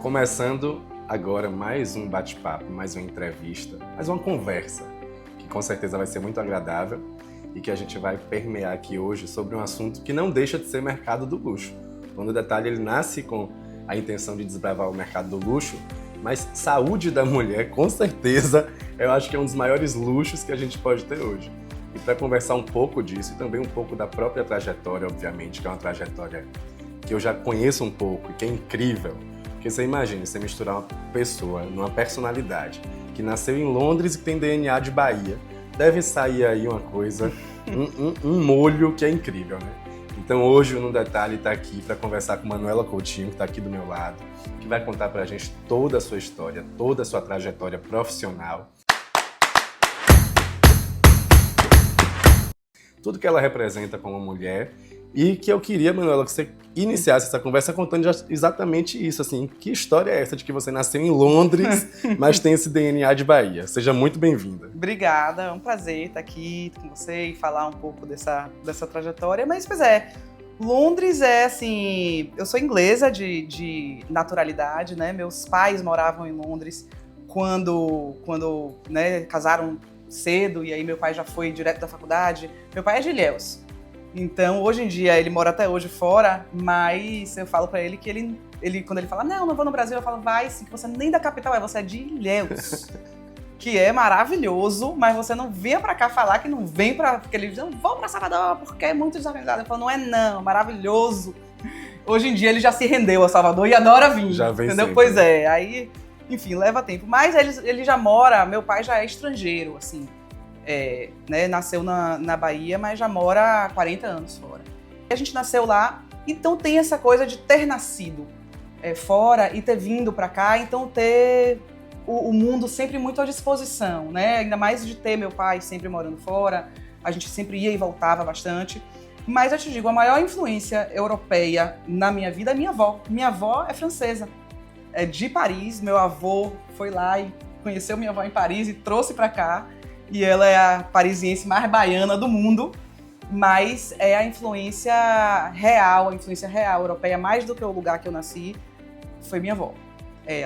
Começando agora mais um bate-papo, mais uma entrevista, mais uma conversa, que com certeza vai ser muito agradável e que a gente vai permear aqui hoje sobre um assunto que não deixa de ser mercado do luxo. No detalhe, ele nasce com a intenção de desbravar o mercado do luxo, mas saúde da mulher, com certeza, eu acho que é um dos maiores luxos que a gente pode ter hoje. E para conversar um pouco disso e também um pouco da própria trajetória, obviamente, que é uma trajetória que eu já conheço um pouco e que é incrível. Porque você imagina, você misturar uma pessoa numa personalidade que nasceu em Londres e que tem DNA de Bahia, deve sair aí uma coisa, um molho que é incrível, né? Então hoje o No Detalhe está aqui para conversar com Manuela Coutinho, que está aqui do meu lado, que vai contar para a gente toda a sua história, toda a sua trajetória profissional. Tudo que ela representa como mulher e que eu queria, Manuela, que você iniciasse essa conversa contando exatamente isso, assim, que história é essa de que você nasceu em Londres, mas tem esse DNA de Bahia? Seja muito bem-vinda. Obrigada, é um prazer estar aqui com você e falar um pouco dessa trajetória, mas, pois é, Londres é, assim, eu sou inglesa de naturalidade, né, meus pais moravam em Londres quando né, casaram cedo, e aí meu pai já foi direto da faculdade. Meu pai é de Ilhéus. Então, hoje em dia, ele mora até hoje fora, mas eu falo pra ele que ele quando ele fala, não vou no Brasil, eu falo, vai sim, que você nem da capital é, você é de Ilhéus. Que é maravilhoso, mas você não venha pra cá falar que não vem pra... Porque ele diz, não vou pra Salvador porque é muito desorganizado. Eu falo, não é não, maravilhoso. Hoje em dia, ele já se rendeu a Salvador e adora vir. Já vem entendeu? Sempre. Pois é, aí, enfim, leva tempo. Mas ele já mora, meu pai já é estrangeiro, assim. Né, nasceu na Bahia, mas já mora há 40 anos fora. A gente nasceu lá, então tem essa coisa de ter nascido fora e ter vindo para cá, então ter o mundo sempre muito à disposição, né? Ainda mais de ter meu pai sempre morando fora, a gente sempre ia e voltava bastante. Mas eu te digo, a maior influência europeia na minha vida é minha avó. Minha avó é francesa, é de Paris, meu avô foi lá e conheceu minha avó em Paris e trouxe para cá. E ela é a parisiense mais baiana do mundo, mas é a influência real europeia, mais do que o lugar que eu nasci, foi minha avó.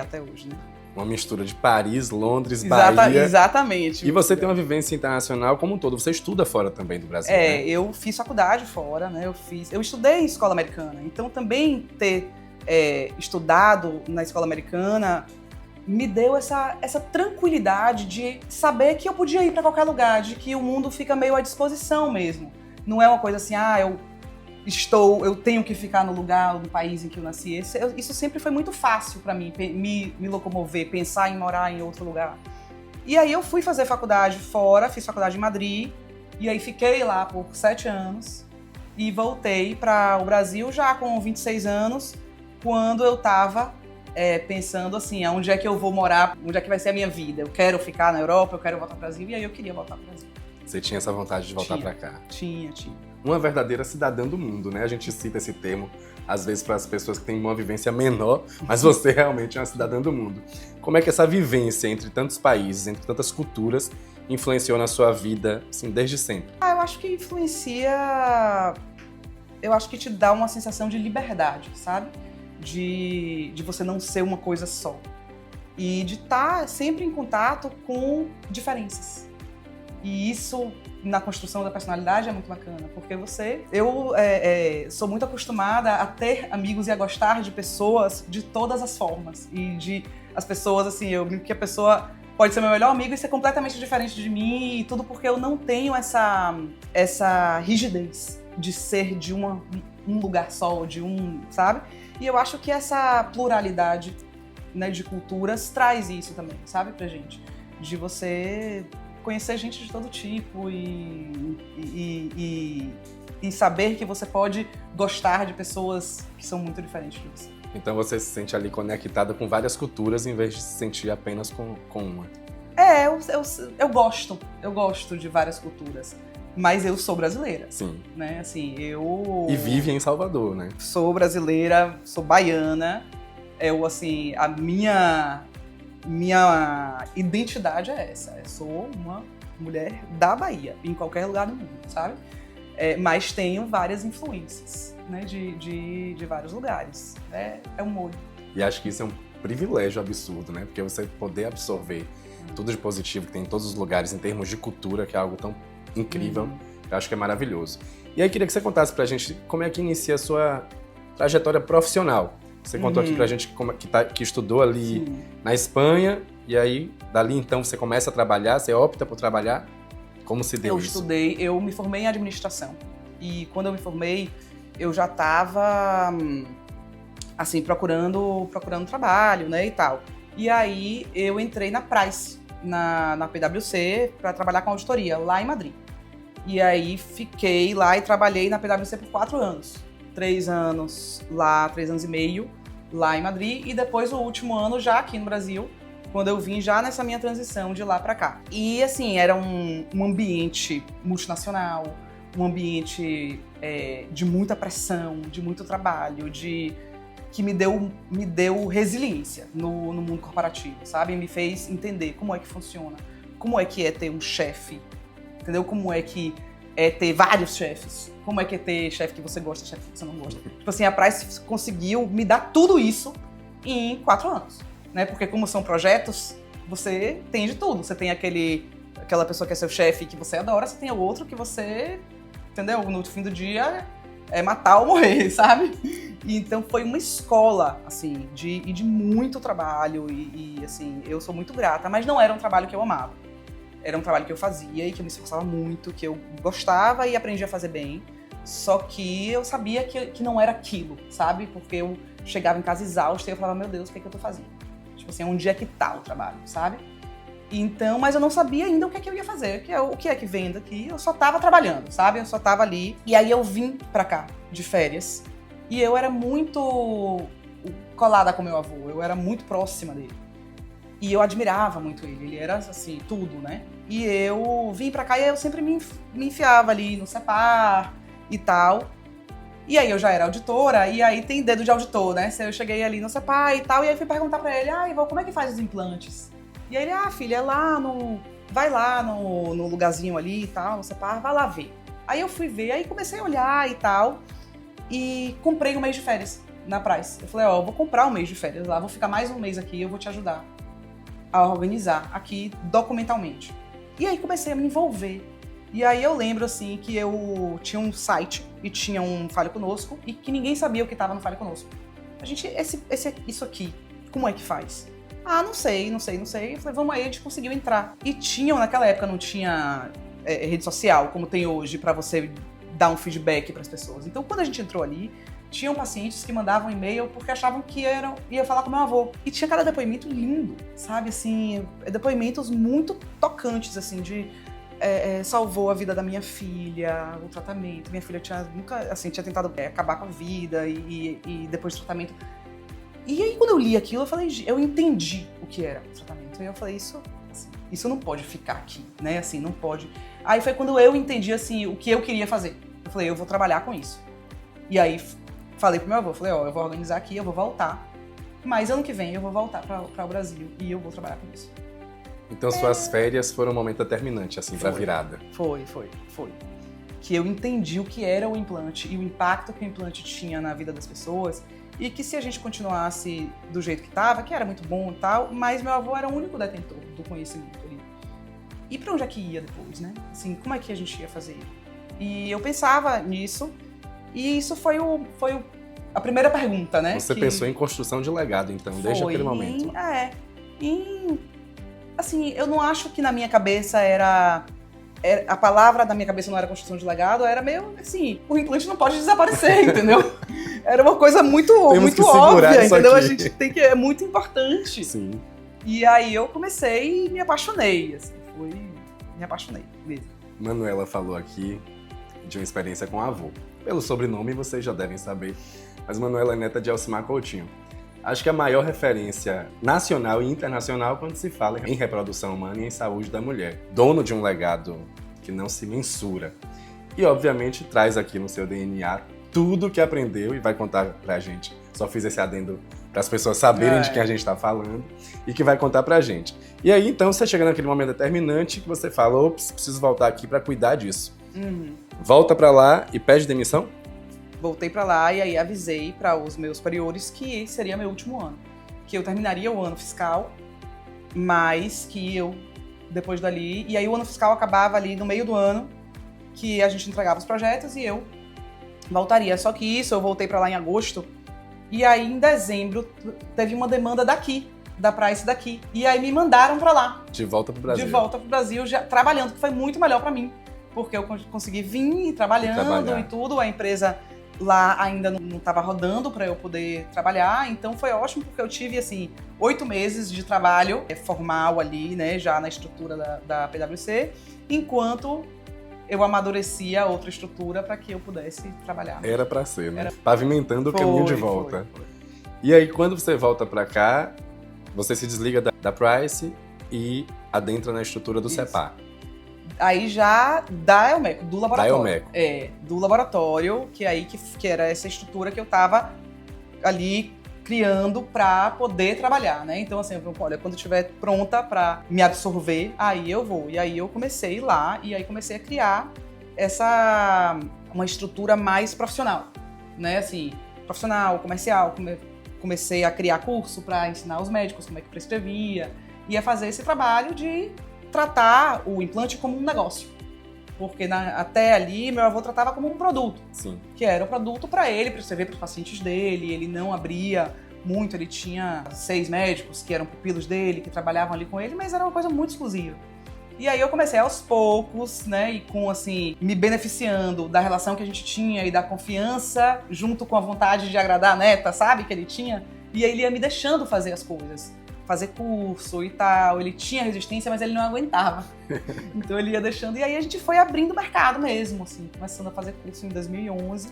Até hoje, né? Uma mistura de Paris, Londres, Bahia. Exatamente. E você tem uma vivência internacional como um todo. Você estuda fora também do Brasil, né? Eu fiz faculdade fora, né? Eu estudei em escola americana, então também ter estudado na escola americana me deu essa tranquilidade de saber que eu podia ir para qualquer lugar, de que o mundo fica meio à disposição mesmo. Não é uma coisa assim, eu tenho que ficar no lugar, no país em que eu nasci. Isso sempre foi muito fácil para mim, me locomover, pensar em morar em outro lugar. E aí eu fui fazer faculdade fora, fiz faculdade em Madrid, e aí fiquei lá por 7 anos e voltei para o Brasil já com 26 anos, quando eu estava pensando assim, onde é que eu vou morar, onde é que vai ser a minha vida. Eu quero ficar na Europa, eu quero voltar para o Brasil, e aí eu queria voltar para o Brasil. Você tinha essa vontade de voltar para cá? Tinha. Uma verdadeira cidadã do mundo, né? A gente cita esse termo, às vezes, para as pessoas que têm uma vivência menor, mas você realmente é uma cidadã do mundo. Como é que essa vivência entre tantos países, entre tantas culturas, influenciou na sua vida, assim, desde sempre? Eu acho que influencia... Eu acho que te dá uma sensação de liberdade, sabe? De você não ser uma coisa só. E de estar sempre em contato com diferenças. E isso, na construção da personalidade, é muito bacana. Porque eu sou muito acostumada a ter amigos e a gostar de pessoas de todas as formas. E as pessoas, assim, eu brinco que a pessoa pode ser meu melhor amigo e ser completamente diferente de mim. E tudo porque eu não tenho essa rigidez de ser de um lugar só, sabe? E eu acho que essa pluralidade, né, de culturas traz isso também, sabe, pra gente. De você conhecer gente de todo tipo e saber que você pode gostar de pessoas que são muito diferentes de você. Então você se sente ali conectada com várias culturas em vez de se sentir apenas com uma. Eu gosto de várias culturas. Mas eu sou brasileira. Sim. Né? Assim, E vive em Salvador, né? Sou brasileira, sou baiana. Assim, a minha identidade é essa. Eu sou uma mulher da Bahia, em qualquer lugar do mundo, sabe? Mas tenho várias influências, né, de vários lugares. É um molho. E acho que isso é um privilégio absurdo, né? Porque você poder absorver tudo de positivo que tem em todos os lugares, em termos de cultura, que é algo tão incrível, eu acho que é maravilhoso. E aí, queria que você contasse pra gente como é que inicia a sua trajetória profissional. Você contou aqui pra gente que estudou ali na Espanha, e aí, dali então, você começa a trabalhar, você opta por trabalhar. Como se deu isso? Eu me formei em administração. E quando eu me formei, eu já estava, assim, procurando trabalho, né, e tal. E aí, eu entrei na Price, na PwC, para trabalhar com auditoria, lá em Madrid. E aí, fiquei lá e trabalhei na PwC por 4 anos. 3 anos lá, 3 anos e meio lá em Madrid. E depois, o último ano, já aqui no Brasil, quando eu vim já nessa minha transição de lá para cá. E, assim, era um ambiente multinacional, um ambiente de muita pressão, de muito trabalho, que me deu resiliência no mundo corporativo, sabe? Me fez entender como é que funciona, como é que é ter um chefe, entendeu? Como é que é ter vários chefes, como é que é ter chefe que você gosta, chefe que você não gosta. Tipo assim, a Price conseguiu me dar tudo isso em 4 anos, né? Porque como são projetos, você tem de tudo. Você tem aquela pessoa que é seu chefe que você adora, você tem o outro que você, entendeu? No fim do dia é matar ou morrer, sabe? E então foi uma escola, assim, de muito trabalho e, assim, eu sou muito grata, mas não era um trabalho que eu amava. Era um trabalho que eu fazia e que eu me esforçava muito, que eu gostava e aprendi a fazer bem, só que eu sabia que não era aquilo, sabe? Porque eu chegava em casa exausta e eu falava, meu Deus, o que é que eu tô fazendo? Tipo assim, onde é que tá o trabalho, sabe? Então, mas eu não sabia ainda o que é que eu ia fazer, o que é que vem daqui. Eu só tava trabalhando, sabe? Eu só tava ali. E aí eu vim pra cá, de férias. E eu era muito colada com meu avô, eu era muito próxima dele. E eu admirava muito ele era, assim, tudo, né? E eu vim pra cá e eu sempre me enfiava ali no CEPAR e tal. E aí eu já era auditora, e aí tem dedo de auditor, né? Eu cheguei ali no CEPAR e tal, e aí fui perguntar pra ele, Ivan, como é que faz os implantes? E aí ele, filha, é lá vai lá no lugarzinho ali e tal, no CEPAR, vai lá ver. Aí eu fui ver, aí comecei a olhar e tal, e comprei um mês de férias na Price. Eu falei, eu vou comprar um mês de férias lá, vou ficar mais um mês aqui, eu vou te ajudar a organizar aqui documentalmente. E aí comecei a me envolver. E aí eu lembro, assim, que eu tinha um site e tinha um Fale Conosco e que ninguém sabia o que estava no Fale Conosco. A gente, isso aqui, como é que faz? Não sei. Eu falei, vamos aí, a gente conseguiu entrar. E naquela época não tinha rede social, como tem hoje, para você dar um feedback para as pessoas. Então, quando a gente entrou ali, tinham pacientes que mandavam e-mail porque achavam que ia falar com meu avô. E tinha cada depoimento lindo, sabe? Assim, depoimentos muito tocantes, assim, salvou a vida da minha filha, o tratamento. Minha filha tinha tentado acabar com a vida e depois do tratamento. E aí, quando eu li aquilo, eu entendi o que era o tratamento. E eu falei, isso não pode ficar aqui, né? Assim, não pode. Aí foi quando eu entendi, assim, o que eu queria fazer. Eu falei, eu vou trabalhar com isso. E aí, falei pro meu avô, eu vou organizar aqui, eu vou voltar. Mas ano que vem eu vou voltar para o Brasil e eu vou trabalhar com isso. Então suas férias foram um momento determinante, assim, pra virada. Foi. Que eu entendi o que era o implante e o impacto que o implante tinha na vida das pessoas. E que se a gente continuasse do jeito que estava, que era muito bom e tal, mas meu avô era o único detentor do conhecimento ali. E para onde é que ia depois, né? Assim, como é que a gente ia fazer? E eu pensava nisso, e isso foi a primeira pergunta, né? Você pensou em construção de legado, então, desde aquele momento. Assim, eu não acho que na minha cabeça a palavra da minha cabeça não era construção de legado, era meio assim, o implante não pode desaparecer, entendeu? Era uma coisa muito óbvia, entendeu? A gente tem que, é muito importante. Sim. E aí eu comecei e me apaixonei, assim, me apaixonei mesmo. Manuela falou aqui de uma experiência com o avô. Pelo sobrenome vocês já devem saber, mas Manuela é neta de Elcimar Coutinho. Acho que a maior referência nacional e internacional quando se fala em reprodução humana e em saúde da mulher. Dono de um legado que não se mensura. E, obviamente, traz aqui no seu DNA tudo que aprendeu e vai contar pra gente. Só fiz esse adendo para as pessoas saberem de quem a gente tá falando e que vai contar pra gente. E aí, então, você chega naquele momento determinante que você fala, ops, preciso voltar aqui para cuidar disso. Volta pra lá e pede demissão? Voltei pra lá e aí avisei para os meus superiores que seria meu último ano. que eu terminaria o ano fiscal, mas que eu, depois dali... E aí o ano fiscal acabava ali no meio do ano, que a gente entregava os projetos e eu voltaria. Só que isso, eu voltei para lá em agosto, e aí em dezembro teve uma demanda daqui, da Price daqui. E aí me mandaram para lá. De volta pro Brasil. De volta pro Brasil, já trabalhando, que foi muito melhor para mim. Porque eu consegui vir trabalhando e tudo, a empresa lá ainda não estava rodando para eu poder trabalhar, então foi ótimo porque eu tive, assim, 8 meses de trabalho formal ali, né, já na estrutura da PwC, enquanto eu amadurecia outra estrutura para que eu pudesse trabalhar. Era para ser, né? Pavimentando o caminho de volta. Foi. E aí, quando você volta para cá, você se desliga da Price e adentra na estrutura do CEPAR. Aí já da Elmeco, do laboratório. Da Elmeco. Do laboratório, que era essa estrutura que eu tava ali criando para poder trabalhar, né? Então, assim, olha, quando eu estiver pronta para me absorver, aí eu vou. E aí eu comecei lá, e aí comecei a criar uma estrutura mais profissional, né? Assim, profissional, comercial, comecei a criar curso para ensinar os médicos como é que prescrevia, e a fazer esse trabalho de tratar o implante como um negócio. Porque até ali, meu avô tratava como um produto. Sim. Que era o produto para ele, prescrever para os pacientes dele. Ele não abria muito, ele tinha 6 médicos que eram pupilos dele, que trabalhavam ali com ele, mas era uma coisa muito exclusiva. E aí eu comecei aos poucos, né, e com, assim, me beneficiando da relação que a gente tinha e da confiança, junto com a vontade de agradar a neta, sabe, que ele tinha. E aí ele ia me deixando fazer as coisas. Fazer curso e tal, ele tinha resistência, mas ele não aguentava. Então ele ia deixando, e aí a gente foi abrindo o mercado mesmo, assim, começando a fazer curso em 2011,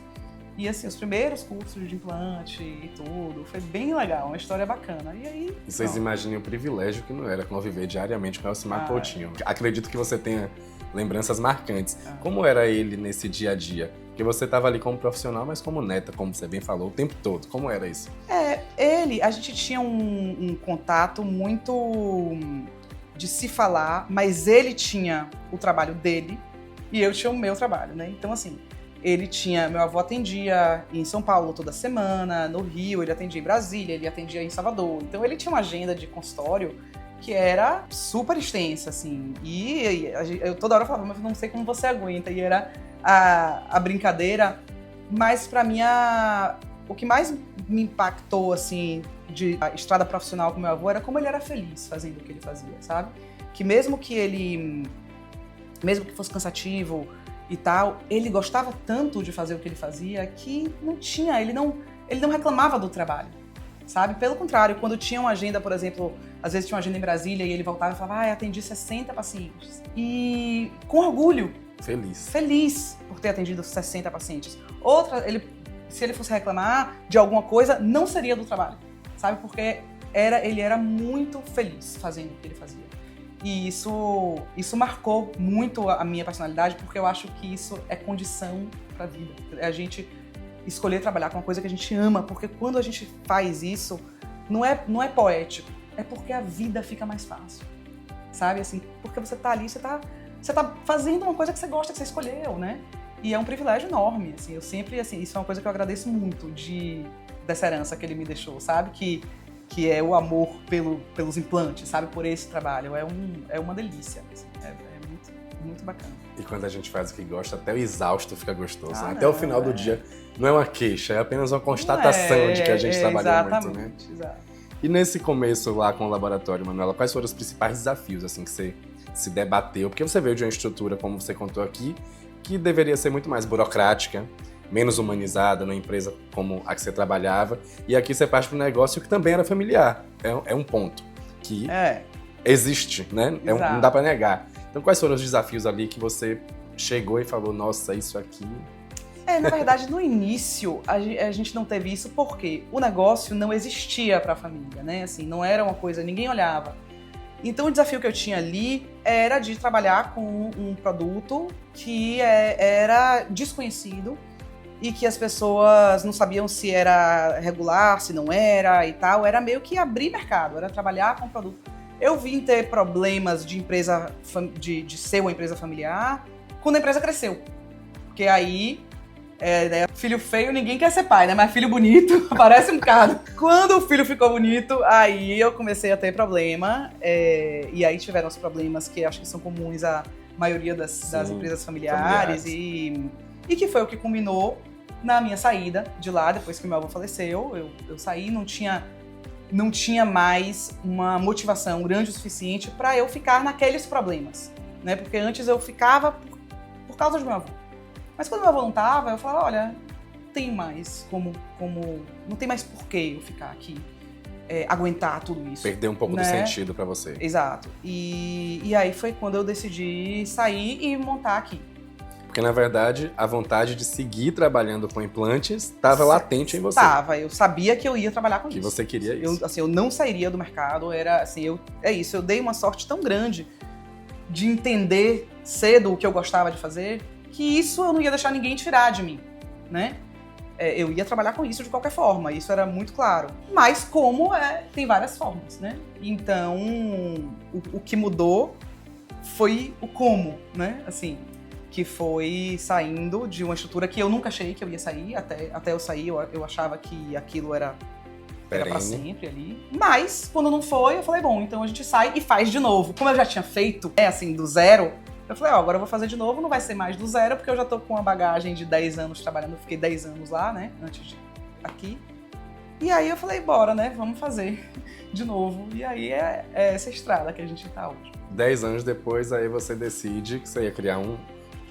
e assim, os primeiros cursos de implante e tudo, foi bem legal, uma história bacana, e aí... E vocês imaginem o privilégio que não era conviver diariamente com o Elcimar Coutinho. Acredito que você tenha lembranças marcantes. Como era ele nesse dia a dia? Porque você estava ali como profissional, mas como neta, como você bem falou, o tempo todo. Como era isso? A gente tinha um contato muito de se falar, mas ele tinha o trabalho dele e eu tinha o meu trabalho, né? Então, assim, meu avô atendia em São Paulo toda semana, no Rio, ele atendia em Brasília, ele atendia em Salvador. Então, ele tinha uma agenda de consultório que era super extensa, assim. E eu toda hora falava, mas não sei como você aguenta. E era a brincadeira, mas pra mim o que mais me impactou, assim, de estrada profissional com meu avô era como ele era feliz fazendo o que ele fazia, sabe? Que mesmo que fosse cansativo e tal, ele gostava tanto de fazer o que ele fazia que ele não reclamava do trabalho, sabe? Pelo contrário, quando tinha uma agenda, por exemplo, às vezes tinha uma agenda em Brasília e ele voltava e falava, atendi 60 pacientes. E com orgulho. Feliz por ter atendido 60 pacientes. Se ele fosse reclamar de alguma coisa, não seria do trabalho, sabe? Porque ele era muito feliz fazendo o que ele fazia. E isso marcou muito a minha personalidade, porque eu acho que isso é condição para a vida. É a gente escolher trabalhar com uma coisa que a gente ama, porque quando a gente faz isso, não é poético, é porque a vida fica mais fácil, sabe? Assim, porque você tá ali, você tá fazendo uma coisa que você gosta, que você escolheu, né? E é um privilégio enorme, assim, eu sempre, assim, isso é uma coisa que eu agradeço muito dessa herança que ele me deixou, sabe? Que é o amor pelos implantes, sabe? Por esse trabalho, é uma delícia, assim, é muito, muito bacana. E quando a gente faz o que gosta, até o exausto fica gostoso, né? Até o final do dia, não é uma queixa, é apenas uma constatação de que a gente trabalhou muito, né? Exato. E nesse começo lá com o laboratório, Manuela, quais foram os principais desafios, assim, que você se debateu? Porque você veio de uma estrutura, como você contou aqui, que deveria ser muito mais burocrática, menos humanizada, numa empresa como a que você trabalhava, e aqui você parte para um negócio que também era familiar. É um ponto que existe, né? Não dá para negar. Então, quais foram os desafios ali que você chegou e falou, nossa, isso aqui... Na verdade, no início, a gente não teve isso porque o negócio não existia para a família, né? Assim, não era uma coisa, ninguém olhava. Então, o desafio que eu tinha ali era de trabalhar com um produto que era desconhecido e que as pessoas não sabiam se era regular, se não era e tal. Era meio que abrir mercado, era trabalhar com o produto. Eu vim ter problemas de ser uma empresa familiar quando a empresa cresceu. Porque aí Né? Filho feio, ninguém quer ser pai, né? Mas filho bonito, parece um bocado. Quando o filho ficou bonito, aí eu comecei a ter problema. E aí tiveram os problemas que acho que são comuns à maioria das empresas familiares. E que foi o que culminou na minha saída de lá, depois que meu avô faleceu. Eu saí, não tinha mais uma motivação grande o suficiente para eu ficar naqueles problemas, né? Porque antes eu ficava por causa do meu avô. Mas quando meu avô não tava, eu falava, olha, não tem mais não tem mais porquê eu ficar aqui, aguentar tudo isso. Perdeu um pouco do sentido para você. Exato. E aí foi quando eu decidi sair e montar aqui. Porque, na verdade, a vontade de seguir trabalhando com implantes estava latente em você. Eu sabia que eu ia trabalhar com isso. Que você queria isso. Eu não sairia do mercado, eu dei uma sorte tão grande de entender cedo o que eu gostava de fazer, que isso eu não ia deixar ninguém tirar de mim, né? Eu ia trabalhar com isso de qualquer forma, isso era muito claro. Mas tem várias formas, né? Então, o que mudou foi o como, né? Assim, que foi saindo de uma estrutura que eu nunca achei que eu ia sair, até eu sair eu achava que aquilo era pra sempre ali. Mas, quando não foi, eu falei, bom, então a gente sai e faz de novo. Como eu já tinha feito, assim, do zero, eu falei, agora eu vou fazer de novo, não vai ser mais do zero, porque eu já tô com uma bagagem de 10 anos trabalhando, eu fiquei 10 anos lá, né, antes de aqui. E aí eu falei, bora, né, vamos fazer de novo. E aí é essa estrada que a gente tá hoje. 10 anos depois, aí você decide que você ia criar um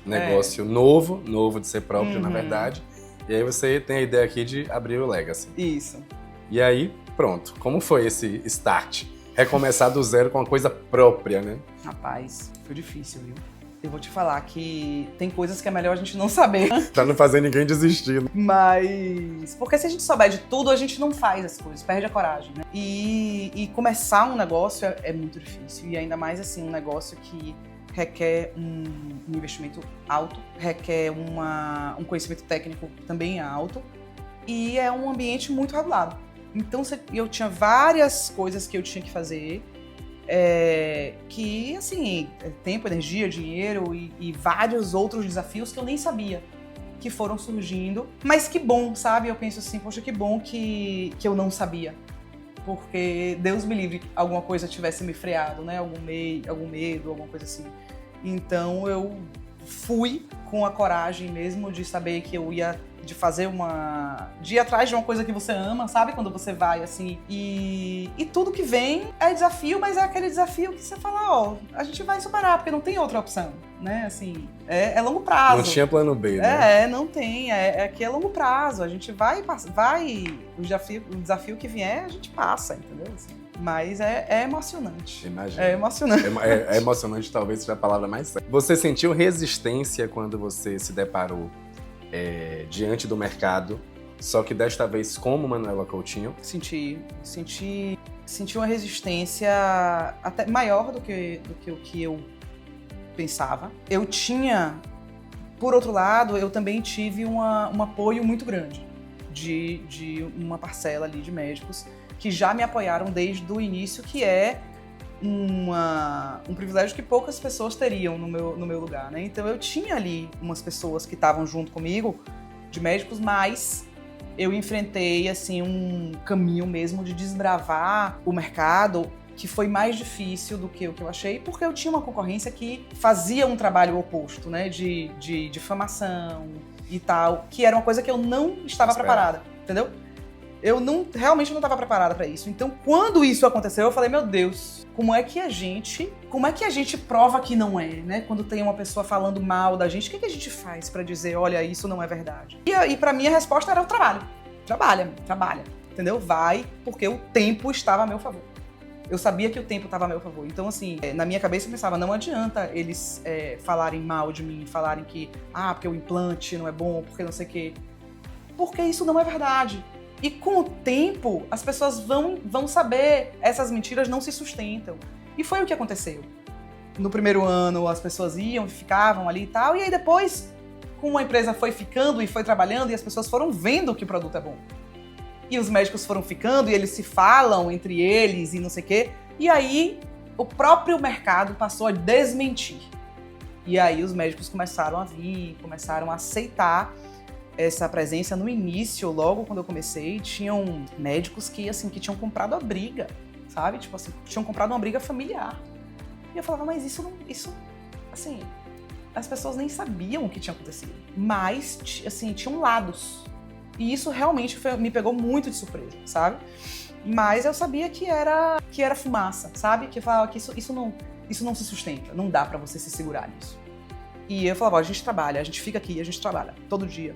negócio novo de ser próprio, na verdade. E aí você tem a ideia aqui de abrir o Legacy. Isso. E aí, pronto. Como foi esse start? Recomeçar do zero com uma coisa própria, né? Rapaz, foi difícil, viu? Eu vou te falar que tem coisas que é melhor a gente não saber. Pra não fazer ninguém desistir. Né? Mas... Porque se a gente souber de tudo, a gente não faz as coisas, perde a coragem, né? E começar um negócio é muito difícil. E ainda mais, assim, um negócio que requer um investimento alto, requer um conhecimento técnico também alto e é um ambiente muito regulado. Então eu tinha várias coisas que eu tinha que fazer, que, assim, tempo, energia, dinheiro e vários outros desafios que eu nem sabia que foram surgindo. Mas que bom, sabe? Eu penso assim, poxa, que bom que eu não sabia. Porque Deus me livre que alguma coisa tivesse me freado, né? Algum medo, alguma coisa assim. Então eu fui com a coragem mesmo de saber que eu ia de ir atrás de uma coisa que você ama, sabe? Quando você vai assim. E tudo que vem é desafio, mas é aquele desafio que você fala, a gente vai superar, porque não tem outra opção, né? Assim, é longo prazo. Não tinha plano B, né? Não tem. Aqui é longo prazo. A gente vai o desafio que vier, a gente passa, entendeu? Assim, mas é emocionante. Imagina. É emocionante. É emocionante, talvez seja a palavra mais certa. Você sentiu resistência quando você se deparou diante do mercado, só que desta vez como Manuela Coutinho? Senti uma resistência até maior do que o que eu pensava. Eu tinha, por outro lado, eu também tive um apoio muito grande de uma parcela ali de médicos que já me apoiaram desde o início, que é um privilégio que poucas pessoas teriam no meu lugar, né? Então eu tinha ali umas pessoas que estavam junto comigo, de médicos, mas eu enfrentei, assim, um caminho mesmo de desbravar o mercado que foi mais difícil do que o que eu achei, porque eu tinha uma concorrência que fazia um trabalho oposto, né? De difamação e tal, que era uma coisa que eu não estava preparada, entendeu? Eu realmente não estava preparada para isso. Então, quando isso aconteceu, eu falei, meu Deus, como é que a gente prova que não é, né? Quando tem uma pessoa falando mal da gente, o que a gente faz para dizer, olha, isso não é verdade? E para mim a resposta era o trabalho. Trabalha, entendeu? Vai, porque o tempo estava a meu favor. Eu sabia que o tempo estava a meu favor. Então, assim, na minha cabeça eu pensava, não adianta eles falarem mal de mim, falarem que, porque o implante não é bom, porque não sei o quê. Porque isso não é verdade. E com o tempo, as pessoas vão saber, essas mentiras não se sustentam. E foi o que aconteceu. No primeiro ano, as pessoas ficavam ali e tal, e aí depois, como a empresa foi ficando e foi trabalhando, e as pessoas foram vendo que o produto é bom. E os médicos foram ficando, e eles se falam entre eles, e não sei o quê. E aí, o próprio mercado passou a desmentir. E aí, os médicos começaram a vir, começaram a aceitar essa presença no início, logo quando eu comecei, tinham médicos que, assim, que tinham comprado a briga, sabe? Tipo assim, tinham comprado uma briga familiar. E eu falava, mas isso, assim, as pessoas nem sabiam o que tinha acontecido. Mas, assim, tinham lados. E isso realmente me pegou muito de surpresa, sabe? Mas eu sabia que era fumaça, sabe? Que eu falava que isso não se sustenta, não dá pra você se segurar nisso. E eu falava, a gente trabalha, a gente fica aqui, a gente trabalha todo dia,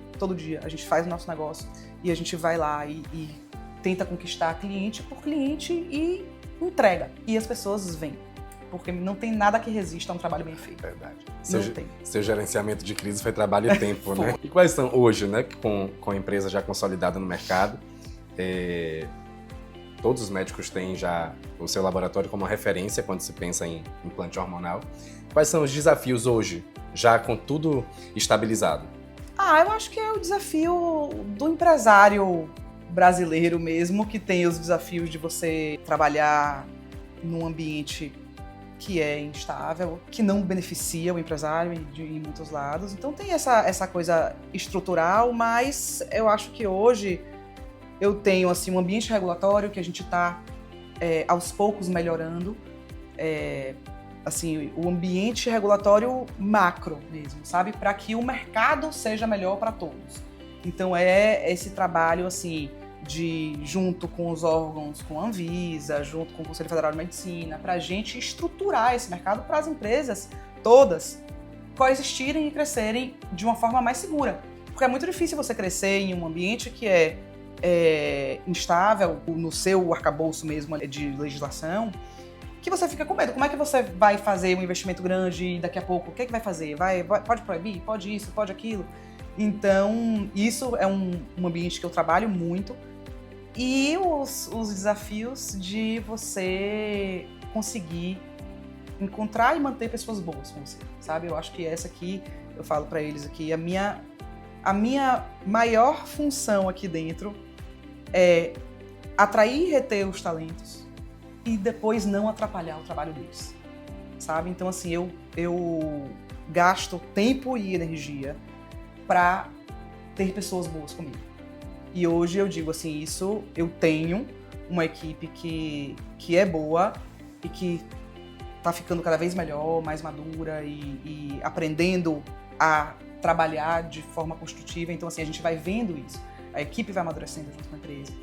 a gente faz o nosso negócio e a gente vai lá e tenta conquistar cliente por cliente e entrega. E as pessoas vêm, porque não tem nada que resista a um trabalho bem feito. Verdade. Tem. Seu gerenciamento de crise foi trabalho e tempo, né? E quais são hoje, né, com a empresa já consolidada no mercado, todos os médicos têm já o seu laboratório como referência quando se pensa em implante hormonal. Quais são os desafios hoje, já com tudo estabilizado? Eu acho que é o desafio do empresário brasileiro mesmo, que tem os desafios de você trabalhar num ambiente que é instável, que não beneficia o empresário em muitos lados. Então tem essa coisa estrutural, mas eu acho que hoje eu tenho assim, um ambiente regulatório que a gente está aos poucos melhorando. Assim, o ambiente regulatório macro mesmo, sabe? Para que o mercado seja melhor para todos. Então esse trabalho assim, junto com os órgãos, com a Anvisa, junto com o Conselho Federal de Medicina, para a gente estruturar esse mercado para as empresas todas coexistirem e crescerem de uma forma mais segura. Porque é muito difícil você crescer em um ambiente que é instável, no seu arcabouço mesmo de legislação, que você fica com medo. Como é que você vai fazer um investimento grande e daqui a pouco, o que é que vai fazer? Pode proibir? Pode isso? Pode aquilo? Então, isso é um ambiente que eu trabalho muito. E os desafios de você conseguir encontrar e manter pessoas boas com você, sabe? Eu acho que essa aqui, eu falo para eles aqui, a minha maior função aqui dentro é atrair e reter os talentos e depois não atrapalhar o trabalho deles, sabe? Então, assim, eu gasto tempo e energia para ter pessoas boas comigo. E hoje eu digo assim, isso eu tenho uma equipe que é boa e que tá ficando cada vez melhor, mais madura e aprendendo a trabalhar de forma construtiva. Então, assim, a gente vai vendo isso. A equipe vai amadurecendo junto com a empresa.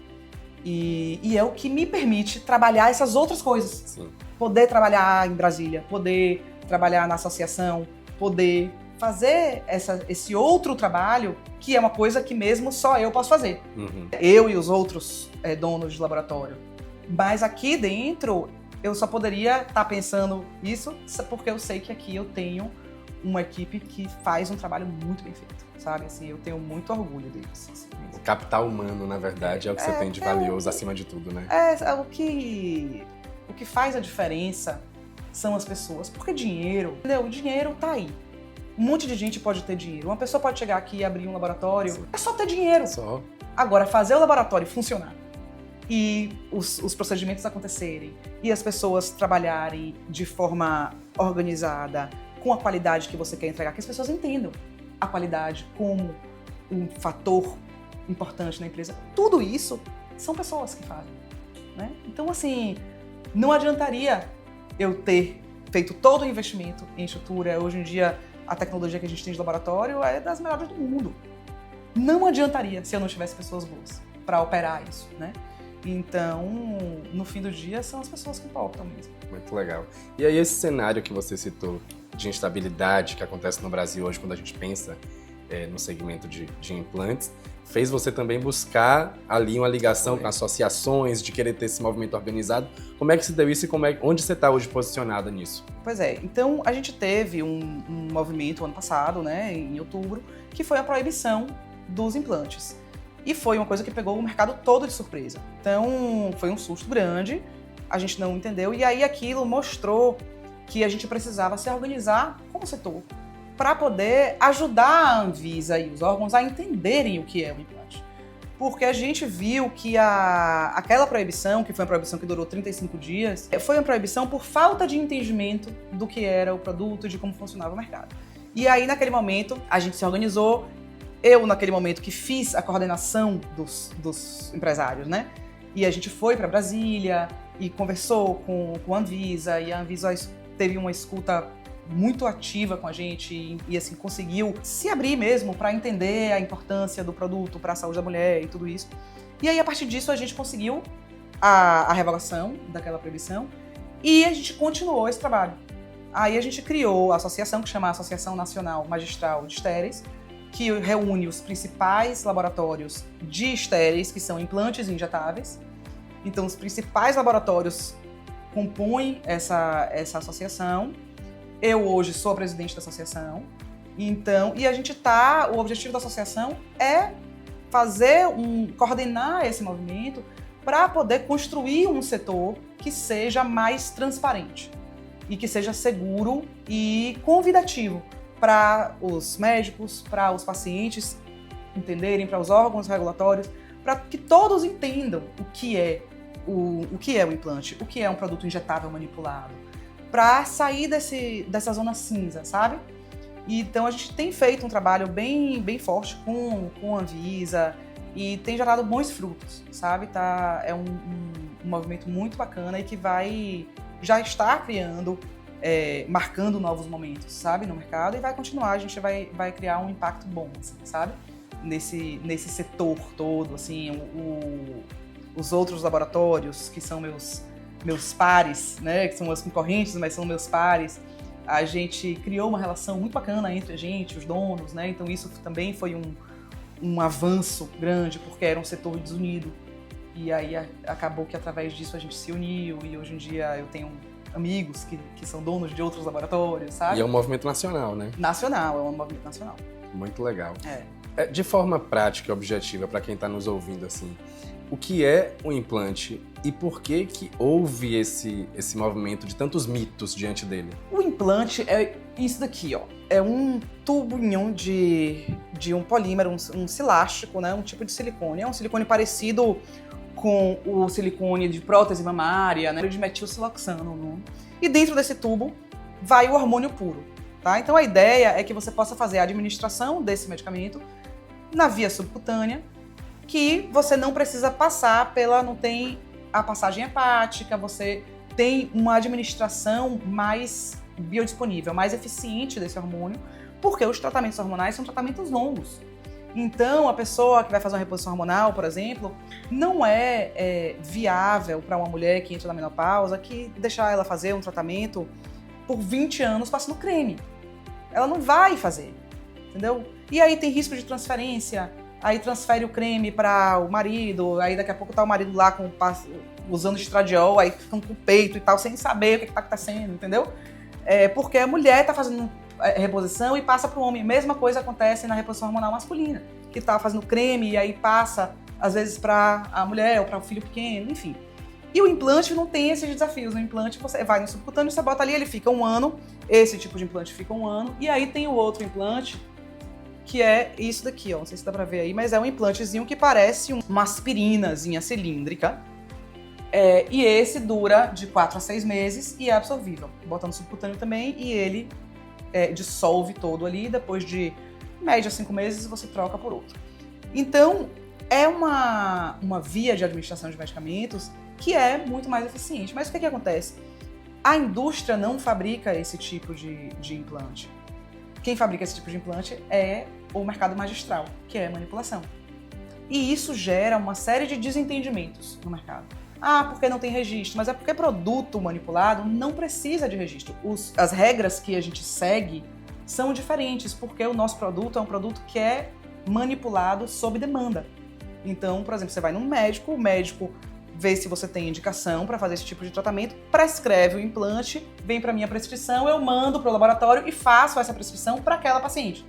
E é o que me permite trabalhar essas outras coisas. Sim. Poder trabalhar em Brasília, poder trabalhar na associação, poder fazer esse outro trabalho, que é uma coisa que mesmo só eu posso fazer. Uhum. Eu e os outros donos de laboratório. Mas aqui dentro, eu só poderia estar pensando isso porque eu sei que aqui eu tenho uma equipe que faz um trabalho muito bem feito, sabe? Assim, eu tenho muito orgulho deles. Assim, o capital humano, na verdade, é o que você tem de valioso acima de tudo, né? O que faz a diferença são as pessoas. Porque dinheiro, entendeu? O dinheiro tá aí. Um monte de gente pode ter dinheiro. Uma pessoa pode chegar aqui e abrir um laboratório. Sim. É só ter dinheiro. Só. Agora, fazer o laboratório funcionar e os procedimentos acontecerem e as pessoas trabalharem de forma organizada, com a qualidade que você quer entregar, que as pessoas entendam a qualidade como um fator importante na empresa. Tudo isso são pessoas que fazem, né? Então, assim, não adiantaria eu ter feito todo o investimento em estrutura. Hoje em dia, a tecnologia que a gente tem de laboratório é das melhores do mundo. Não adiantaria se eu não tivesse pessoas boas para operar isso, né? Então, no fim do dia, são as pessoas que importam mesmo. Muito legal. E aí, esse cenário que você citou de instabilidade que acontece no Brasil hoje, quando a gente pensa no segmento de implantes, fez você também buscar ali uma ligação com associações, de querer ter esse movimento organizado. Como é que se deu isso e onde você está hoje posicionada nisso? Pois é, então a gente teve um movimento ano passado, né, em outubro, que foi a proibição dos implantes. E foi uma coisa que pegou o mercado todo de surpresa. Então, foi um susto grande, a gente não entendeu, e aí aquilo mostrou que a gente precisava se organizar como setor para poder ajudar a Anvisa e os órgãos a entenderem o que é o implante. Porque a gente viu que aquela proibição, que foi uma proibição que durou 35 dias, foi uma proibição por falta de entendimento do que era o produto e de como funcionava o mercado. E aí, naquele momento, a gente se organizou eu, naquele momento que fiz a coordenação dos empresários, né? E a gente foi para Brasília e conversou com a Anvisa, e a Anvisa teve uma escuta muito ativa com a gente e assim, conseguiu se abrir mesmo para entender a importância do produto para a saúde da mulher e tudo isso. E aí, a partir disso, a gente conseguiu a revogação daquela proibição e a gente continuou esse trabalho. Aí a gente criou a associação, que chama Associação Nacional Magistral de Estéreis, que reúne os principais laboratórios de estéreis, que são implantes injetáveis. Então, os principais laboratórios compõem essa associação. Eu hoje sou a presidente da associação. Então, e a gente o objetivo da associação é coordenar esse movimento para poder construir um setor que seja mais transparente e que seja seguro e convidativo para os médicos, para os pacientes entenderem, para os órgãos regulatórios, para que todos entendam o que é o implante, o que é um produto injetável manipulado, para sair dessa zona cinza, sabe? Então a gente tem feito um trabalho bem, bem forte com a Anvisa e tem gerado bons frutos, sabe? É um movimento muito bacana e que já está criando, marcando novos momentos, sabe? No mercado, e vai continuar, a gente vai criar um impacto bom, assim, sabe? Nesse setor todo, assim, os outros laboratórios que são meus pares, né? Que são meus concorrentes, mas são meus pares. A gente criou uma relação muito bacana entre a gente, os donos, né? Então isso também foi um avanço grande, porque era um setor desunido. E aí acabou que através disso a gente se uniu e hoje em dia eu tenho amigos que são donos de outros laboratórios, sabe? E é um movimento nacional, né? Nacional, é um movimento nacional. Muito legal. De forma prática e objetiva, para quem está nos ouvindo, assim, o que é um implante e por que houve esse movimento de tantos mitos diante dele? O implante é isso daqui, ó. É um tubinho de um polímero, um silástico, né? Um tipo de silicone. É um silicone parecido com o silicone de prótese mamária, né? De metilsiloxano. Né? E dentro desse tubo vai o hormônio puro, tá? Então a ideia é que você possa fazer a administração desse medicamento na via subcutânea, que você não precisa passar não tem a passagem hepática, você tem uma administração mais biodisponível, mais eficiente desse hormônio, porque os tratamentos hormonais são tratamentos longos. Então, a pessoa que vai fazer uma reposição hormonal, por exemplo, não é viável para uma mulher que entra na menopausa que deixar ela fazer um tratamento por 20 anos passando creme. Ela não vai fazer, entendeu? E aí tem risco de transferência, aí transfere o creme para o marido, aí daqui a pouco tá o marido lá usando estradiol, aí ficam com o peito e tal, sem saber o que tá acontecendo, entendeu? Porque a mulher tá fazendo reposição e passa para o homem. Mesma coisa acontece na reposição hormonal masculina, que tá fazendo creme e aí passa, às vezes, para a mulher ou para o filho pequeno, enfim. E o implante não tem esses desafios. No implante, você vai no subcutâneo, você bota ali, ele fica 1 ano, esse tipo de implante fica 1 ano, e aí tem o outro implante, que é isso daqui, ó. Não sei se dá pra ver aí, mas é um implantezinho que parece uma aspirinazinha cilíndrica. E esse dura de 4 a 6 meses e é absorvível. Bota no subcutâneo também e ele dissolve todo ali. Depois de média 5 meses, você troca por outro. Então, é uma via de administração de medicamentos que é muito mais eficiente. Mas o que acontece? A indústria não fabrica esse tipo de implante. Quem fabrica esse tipo de implante é o mercado magistral, que é manipulação. E isso gera uma série de desentendimentos no mercado. Porque não tem registro, mas é porque produto manipulado não precisa de registro. As regras que a gente segue são diferentes, porque o nosso produto é um produto que é manipulado sob demanda. Então, por exemplo, você vai num médico, o médico vê se você tem indicação para fazer esse tipo de tratamento, prescreve o implante, vem para minha prescrição, eu mando para o laboratório e faço essa prescrição para aquela paciente.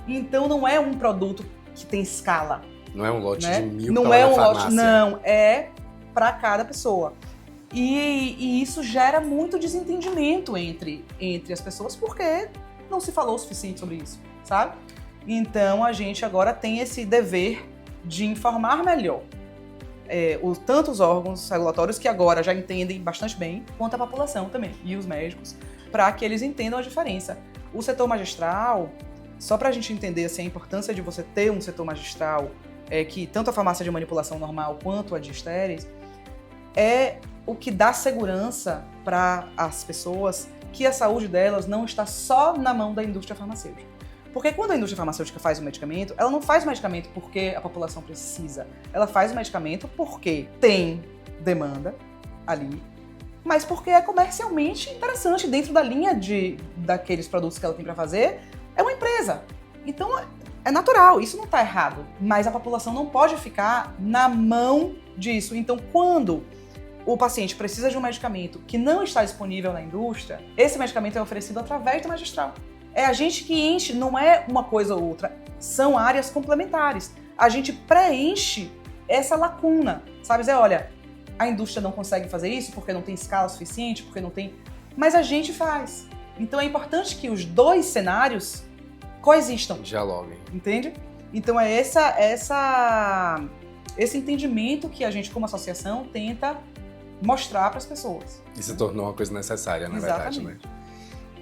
Então, não é um produto que tem escala. Não é um lote né? de 1000 não pra é lá um na farmácia. lote, não, é para cada pessoa. E isso gera muito desentendimento entre as pessoas, porque não se falou o suficiente sobre isso, sabe? Então, a gente agora tem esse dever de informar melhor tanto os órgãos regulatórios, que agora já entendem bastante bem, quanto a população também, e os médicos, para que eles entendam a diferença. O setor magistral só para a gente entender assim, a importância de você ter um setor magistral, que tanto a farmácia de manipulação normal quanto a de estéreis, é o que dá segurança para as pessoas que a saúde delas não está só na mão da indústria farmacêutica. Porque quando a indústria farmacêutica faz o medicamento, ela não faz o medicamento porque a população precisa. Ela faz o medicamento porque tem demanda ali, mas porque é comercialmente interessante dentro da linha daqueles produtos que ela tem para fazer. É uma empresa. Então é natural, isso não está errado. Mas a população não pode ficar na mão disso. Então quando o paciente precisa de um medicamento que não está disponível na indústria, esse medicamento é oferecido através do magistral. É a gente que enche, não é uma coisa ou outra, são áreas complementares. A gente preenche essa lacuna, sabe? Dizer, olha, a indústria não consegue fazer isso porque não tem escala suficiente, porque não tem... Mas a gente faz. Então é importante que os dois cenários coexistam. Dialoguem. Entende? Então é esse entendimento que a gente, como associação, tenta mostrar para as pessoas. E se tornou uma coisa necessária, na Exatamente. verdade, né?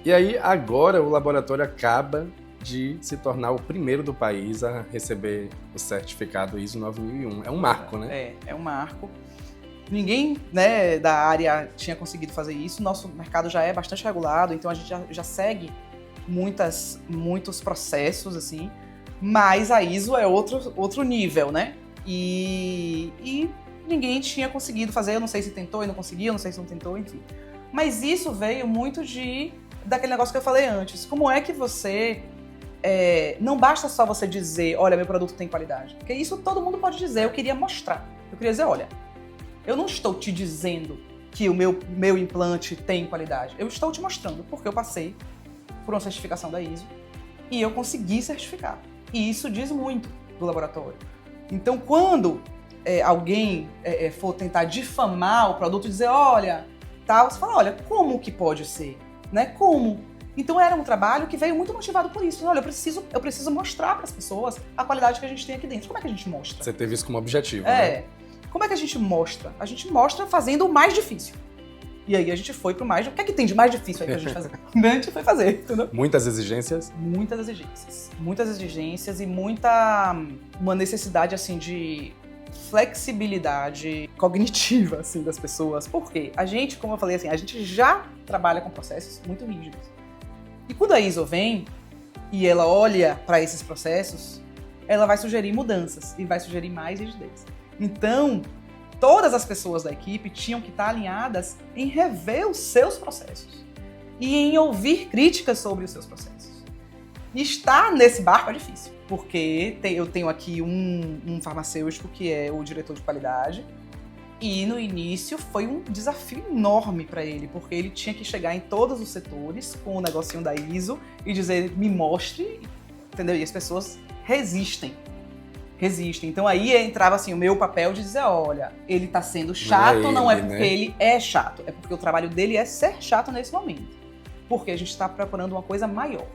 E aí, agora, o laboratório acaba de se tornar o primeiro do país a receber o certificado ISO 9001. É um marco, né? É um marco. Ninguém, né, da área tinha conseguido fazer isso. Nosso mercado já é bastante regulado, então a gente já segue muitos processos, assim. Mas a ISO é outro nível, né? E ninguém tinha conseguido fazer, eu não sei se tentou e não conseguiu, eu não sei se não tentou, enfim. Mas isso veio muito daquele negócio que eu falei antes. Como é que você... não basta só você dizer, olha, meu produto tem qualidade. Porque isso todo mundo pode dizer, eu queria mostrar. Eu queria dizer, olha, eu não estou te dizendo que o meu implante tem qualidade. Eu estou te mostrando, porque eu passei por uma certificação da ISO e eu consegui certificar. E isso diz muito do laboratório. Então, quando alguém for tentar difamar o produto e dizer, olha, tal, você fala, olha, como que pode ser? Né? Como? Então era um trabalho que veio muito motivado por isso. Olha, eu preciso mostrar para as pessoas a qualidade que a gente tem aqui dentro. Como é que a gente mostra? Você teve isso como objetivo, né? Como é que a gente mostra? A gente mostra fazendo o mais difícil. E aí a gente foi pro mais... O que é que tem de mais difícil aí pra gente fazer? A gente foi fazer, entendeu? Muitas exigências? Muitas exigências. Muitas exigências e uma necessidade, assim, de flexibilidade cognitiva, assim, das pessoas. Por quê? A gente, como eu falei, assim, a gente já trabalha com processos muito rígidos. E quando a ISO vem e ela olha para esses processos, ela vai sugerir mudanças e vai sugerir mais rigidez. Então, todas as pessoas da equipe tinham que estar alinhadas em rever os seus processos e em ouvir críticas sobre os seus processos. E estar nesse barco é difícil, porque eu tenho aqui um farmacêutico que é o diretor de qualidade e no início foi um desafio enorme para ele, porque ele tinha que chegar em todos os setores com o negocinho da ISO e dizer, me mostre, entendeu? E as pessoas resistem. Então aí entrava assim o meu papel de dizer, olha, ele tá sendo chato, não é porque ele é chato, é porque o trabalho dele é ser chato nesse momento. Porque a gente tá procurando uma coisa maior.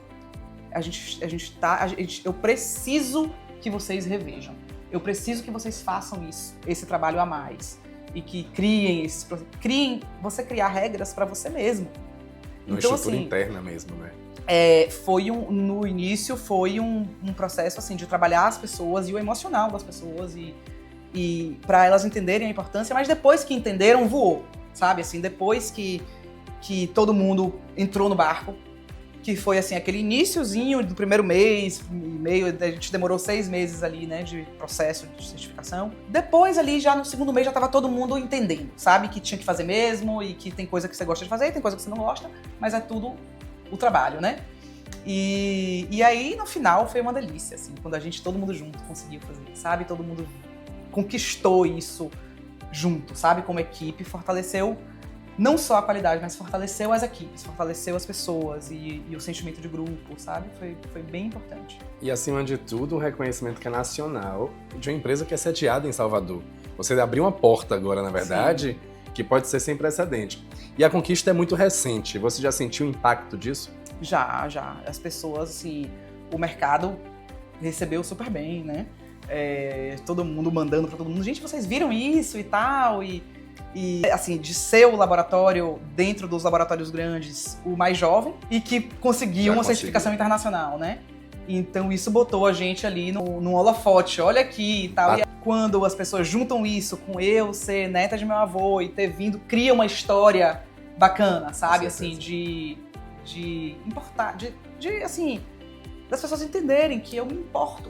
Eu preciso que vocês revejam. Eu preciso que vocês façam esse trabalho a mais. E que você criar regras para você mesmo. Uma então, estrutura assim, interna mesmo, né? No início foi um processo assim, de trabalhar as pessoas e o emocional das pessoas e para elas entenderem a importância, mas depois que entenderam, voou, sabe? Assim, depois que todo mundo entrou no barco, que foi assim, aquele iniciozinho do primeiro mês e meio, a gente demorou 6 meses ali, né, de processo de certificação. Depois ali, já no segundo mês, já estava todo mundo entendendo, sabe? Que tinha que fazer mesmo e que tem coisa que você gosta de fazer, tem coisa que você não gosta, mas é tudo o trabalho, né? E aí, no final, foi uma delícia, assim, quando todo mundo junto conseguiu fazer, sabe? Todo mundo conquistou isso junto, sabe? Como equipe, fortaleceu não só a qualidade, mas fortaleceu as equipes, fortaleceu as pessoas e o sentimento de grupo, sabe? Foi bem importante. E, acima de tudo, um reconhecimento que é nacional de uma empresa que é sediada em Salvador. Você abriu uma porta agora, na verdade, sim, que pode ser sem precedente. E a conquista é muito recente. Você já sentiu o impacto disso? Já. As pessoas, assim, o mercado recebeu super bem, né? Todo mundo mandando para todo mundo. Gente, vocês viram isso e tal? E assim, de ser o laboratório, dentro dos laboratórios grandes, o mais jovem e que conseguiu uma certificação internacional, né? Então isso botou a gente ali num holofote, olha aqui e tal. E quando as pessoas juntam isso com eu ser neta de meu avô e ter vindo, cria uma história bacana, sabe? Assim, de importar, assim, das pessoas entenderem que eu me importo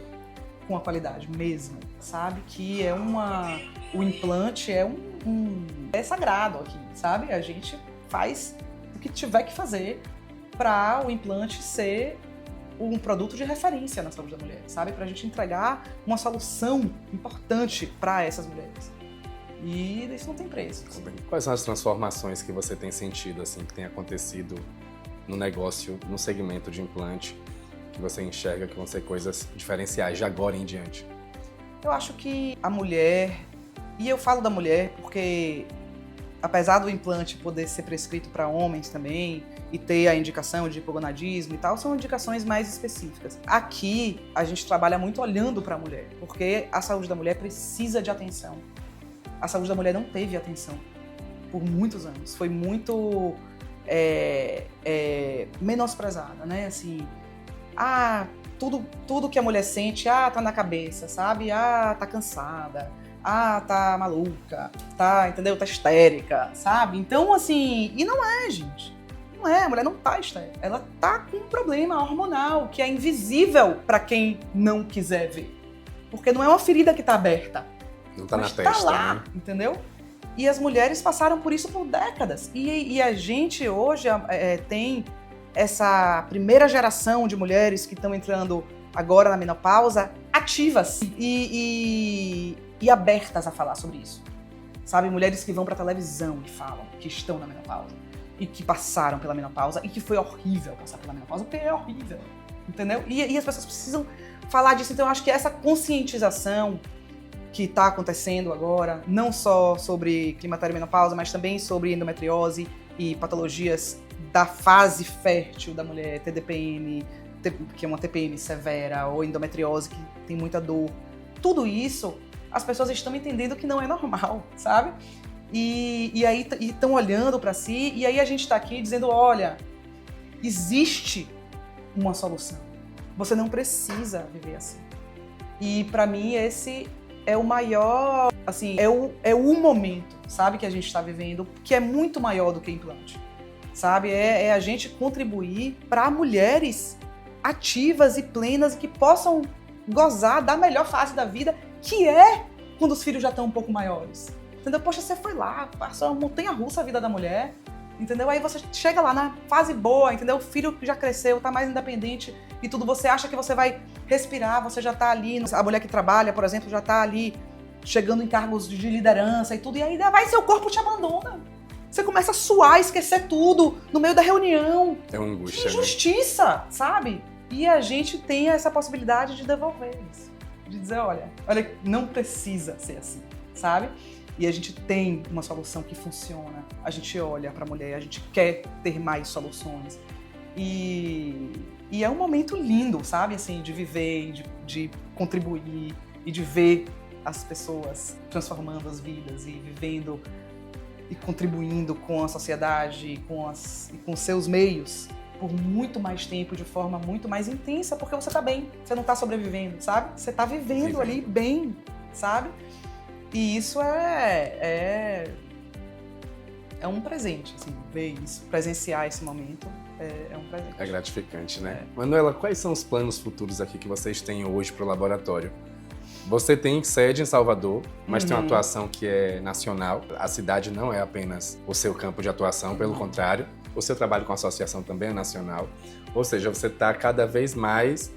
com a qualidade mesmo, sabe? Que é o implante é é sagrado aqui, sabe? A gente faz o que tiver que fazer para o implante ser um produto de referência na saúde da mulher, sabe? Pra gente entregar uma solução importante para essas mulheres. E isso não tem preço. Quais são as transformações que você tem sentido, assim, que tem acontecido no negócio, no segmento de implante, que você enxerga que vão ser coisas diferenciais de agora em diante? Eu acho que a mulher, e eu falo da mulher porque apesar do implante poder ser prescrito para homens também e ter a indicação de hipogonadismo e tal, são indicações mais específicas. Aqui, a gente trabalha muito olhando para a mulher, porque a saúde da mulher precisa de atenção. A saúde da mulher não teve atenção por muitos anos. Foi muito menosprezada, né? Assim, tudo que a mulher sente, tá na cabeça, sabe? Tá cansada. Tá maluca, entendeu? Tá histérica, sabe? Então, assim, e não é, gente. Não é, a mulher não tá histérica. Ela tá com um problema hormonal que é invisível pra quem não quiser ver. Porque não é uma ferida que tá aberta. Não tá na testa, tá lá, né? Entendeu? E as mulheres passaram por isso por décadas. E a gente hoje tem essa primeira geração de mulheres que estão entrando agora na menopausa ativas e abertas a falar sobre isso. Sabe, mulheres que vão pra televisão e falam que estão na menopausa e que passaram pela menopausa e que foi horrível passar pela menopausa, porque é horrível, entendeu? E as pessoas precisam falar disso. Então eu acho que essa conscientização que está acontecendo agora, não só sobre climatério e menopausa, mas também sobre endometriose e patologias da fase fértil da mulher, TDPM, que é uma TPM severa, ou endometriose que tem muita dor. Tudo isso as pessoas estão entendendo que não é normal, sabe? E aí estão olhando para si, e aí a gente está aqui dizendo, olha, existe uma solução. Você não precisa viver assim. E para mim esse é o maior, assim, é o momento, sabe, que a gente está vivendo, que é muito maior do que implante, sabe? É a gente contribuir para mulheres ativas e plenas que possam gozar da melhor fase da vida, que é quando os filhos já estão um pouco maiores. Entendeu? Poxa, você foi lá, passou uma montanha-russa a vida da mulher, entendeu? Aí você chega lá na fase boa, entendeu? O filho já cresceu, tá mais independente e tudo. Você acha que você vai respirar, você já tá ali. A mulher que trabalha, por exemplo, já tá ali chegando em cargos de liderança e tudo. E aí vai, seu corpo te abandona. Você começa a suar, esquecer tudo no meio da reunião. É uma angústia. Que injustiça, sabe? E a gente tem essa possibilidade de devolver isso. De dizer, olha, não precisa ser assim, sabe? E a gente tem uma solução que funciona. A gente olha para a mulher, a gente quer ter mais soluções. E é um momento lindo, sabe? Assim, de viver, de contribuir e de ver as pessoas transformando as vidas e vivendo e contribuindo com a sociedade e com seus meios por muito mais tempo, de forma muito mais intensa, porque você tá bem, você não tá sobrevivendo, sabe? Você tá vivendo ali bem, sabe? E isso é um presente, assim, ver isso, presenciar esse momento é um presente. É gratificante, né? Manuela, quais são os planos futuros aqui que vocês têm hoje para o laboratório? Você tem sede em Salvador, mas tem uma atuação que é nacional. A cidade não é apenas o seu campo de atuação, pelo contrário. O seu trabalho com a associação também é nacional. Ou seja, você está cada vez mais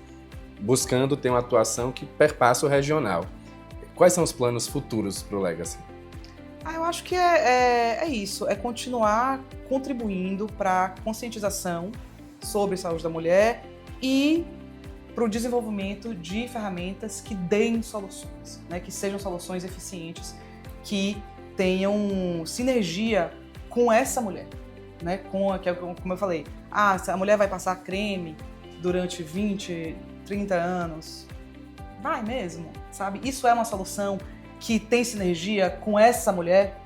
buscando ter uma atuação que perpassa o regional. Quais são os planos futuros para o Legacy? Eu acho que é isso, é continuar contribuindo para a conscientização sobre saúde da mulher e para o desenvolvimento de ferramentas que deem soluções, né? Que sejam soluções eficientes, que tenham sinergia com essa mulher, né? Como eu falei, se a mulher vai passar creme durante 20, 30 anos, vai mesmo, sabe? Isso é uma solução que tem sinergia com essa mulher,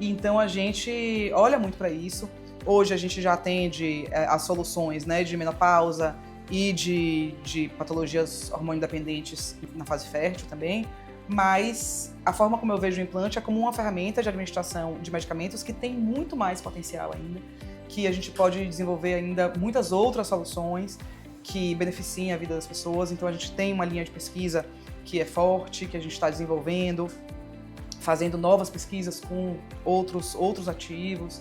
e então a gente olha muito para isso. Hoje a gente já atende as soluções, né, de menopausa e de patologias hormonodependentes na fase fértil também, mas a forma como eu vejo o implante é como uma ferramenta de administração de medicamentos que tem muito mais potencial ainda, que a gente pode desenvolver ainda muitas outras soluções que beneficiem a vida das pessoas. Então a gente tem uma linha de pesquisa que é forte, que a gente está desenvolvendo, fazendo novas pesquisas com outros ativos